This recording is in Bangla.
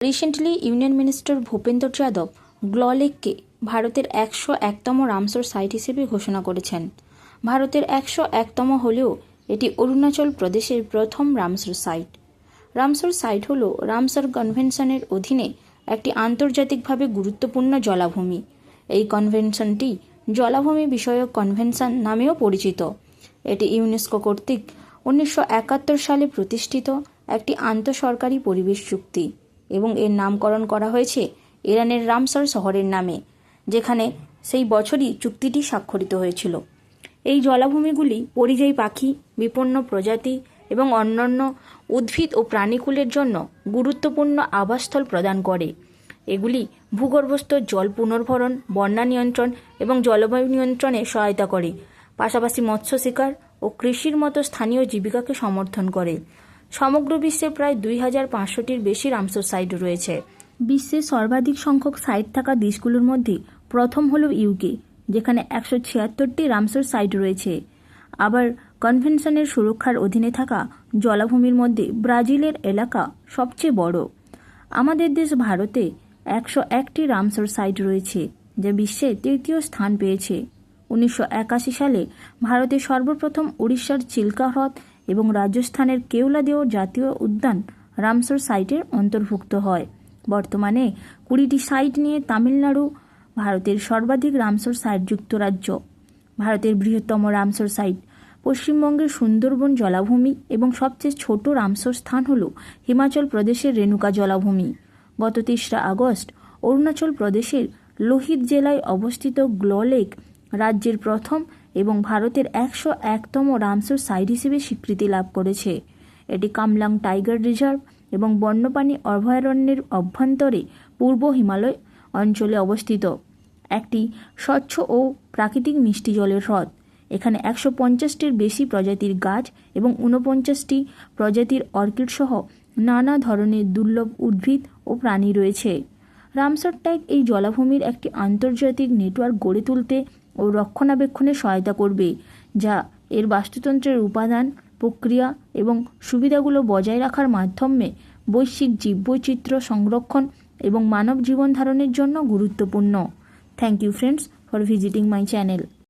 Recently union minister Bhupender Yadav গ্ললেককে ভারতের 101তম রামসর সাইট হিসেবে ঘোষণা করেছেন। ভারতের 101তম হলেও এটি অরুণাচল প্রদেশের প্রথম রামসর সাইট। রামসর সাইট হল রামসর কনভেনশনের অধীনে একটি আন্তর্জাতিকভাবে গুরুত্বপূর্ণ জলাভূমি। এই কনভেনশনটি জলাভূমি বিষয়ক কনভেনশন নামেও পরিচিত। এটি ইউনেস্কো কর্তৃক 1971 সালে প্রতিষ্ঠিত একটি আন্তঃসরকারি পরিবেশ চুক্তি এবং এর নামকরণ করা হয়েছে ইরানের রামসর শহরের নামে, যেখানে সেই বছরই চুক্তিটি স্বাক্ষরিত হয়েছিল। এই জলাভূমিগুলি পরিযায়ী পাখি, বিপন্ন প্রজাতি এবং অন্যান্য উদ্ভিদ ও প্রাণীকুলের জন্য গুরুত্বপূর্ণ আবাসস্থল প্রদান করে। এগুলি ভূগর্ভস্থ জল পুনর্ভরণ, বন্যা নিয়ন্ত্রণ এবং জলবায়ু নিয়ন্ত্রণে সহায়তা করে, পাশাপাশি মৎস্য শিকার ও কৃষির মতো স্থানীয় জীবিকাকে সমর্থন করে। সমগ্র বিশ্বে প্রায় 2500টির বেশি রামসর সাইট রয়েছে। বিশ্বে সর্বাধিক সংখ্যক সাইট থাকা দেশগুলোর মধ্যে প্রথম হল ইউকে, যেখানে 176টি রামসর সাইট রয়েছে। আবার কনভেনশনের সুরক্ষার অধীনে থাকা জলাভূমির মধ্যে ব্রাজিলের এলাকা সবচেয়ে বড়। আমাদের দেশ ভারতে 101টি রামসর সাইট রয়েছে, যা বিশ্বে তৃতীয় স্থান পেয়েছে। 1981 সালে ভারতে সর্বপ্রথম উড়িষ্যার চিল্কা হ্রদ এবং রাজস্থানের কেওলাদেও জাতীয় উদ্যান রামসর সাইটের অন্তর্ভুক্ত হয়। বর্তমানে 20টি সাইট নিয়ে তামিলনাড়ু ভারতের সর্বাধিক রামসর সাইট যুক্তরাজ্য। ভারতের বৃহত্তম রামসর সাইট পশ্চিমবঙ্গের সুন্দরবন জলাভূমি এবং সবচেয়ে ছোট রামসর স্থান হল হিমাচল প্রদেশের রেণুকা জলাভূমি। গত 3 আগস্ট অরুণাচল প্রদেশের লোহিত জেলায় অবস্থিত গ্ললেক রাজ্যের প্রথম এবং ভারতের 101তম রামসর সাইট হিসেবে স্বীকৃতি লাভ করেছে। এটি কামলাং টাইগার রিজার্ভ এবং বন্যপ্রাণী অভয়ারণ্যের অভ্যন্তরে পূর্ব হিমালয় অঞ্চলে অবস্থিত একটি স্বচ্ছ ও প্রাকৃতিক মিষ্টি জলের হ্রদ। এখানে 150টির বেশি প্রজাতির গাছ এবং 49টি প্রজাতির অর্কিড সহ নানা ধরনের দুর্লভ উদ্ভিদ ও প্রাণী রয়েছে। রামসর ট্যাগ এই জলাভূমির একটি আন্তর্জাতিক নেটওয়ার্ক গড়ে তুলতে ও রক্ষণাবেক্ষণে সহায়তা করবে, যা এর বাস্তুতন্ত্রের উপাদান, প্রক্রিয়া এবং সুবিধাগুলো বজায় রাখার মাধ্যমে বৈশ্বিক জীববৈচিত্র্য সংরক্ষণ এবং মানব জীবন ধারণের জন্য গুরুত্বপূর্ণ। Thank you friends for visiting my channel.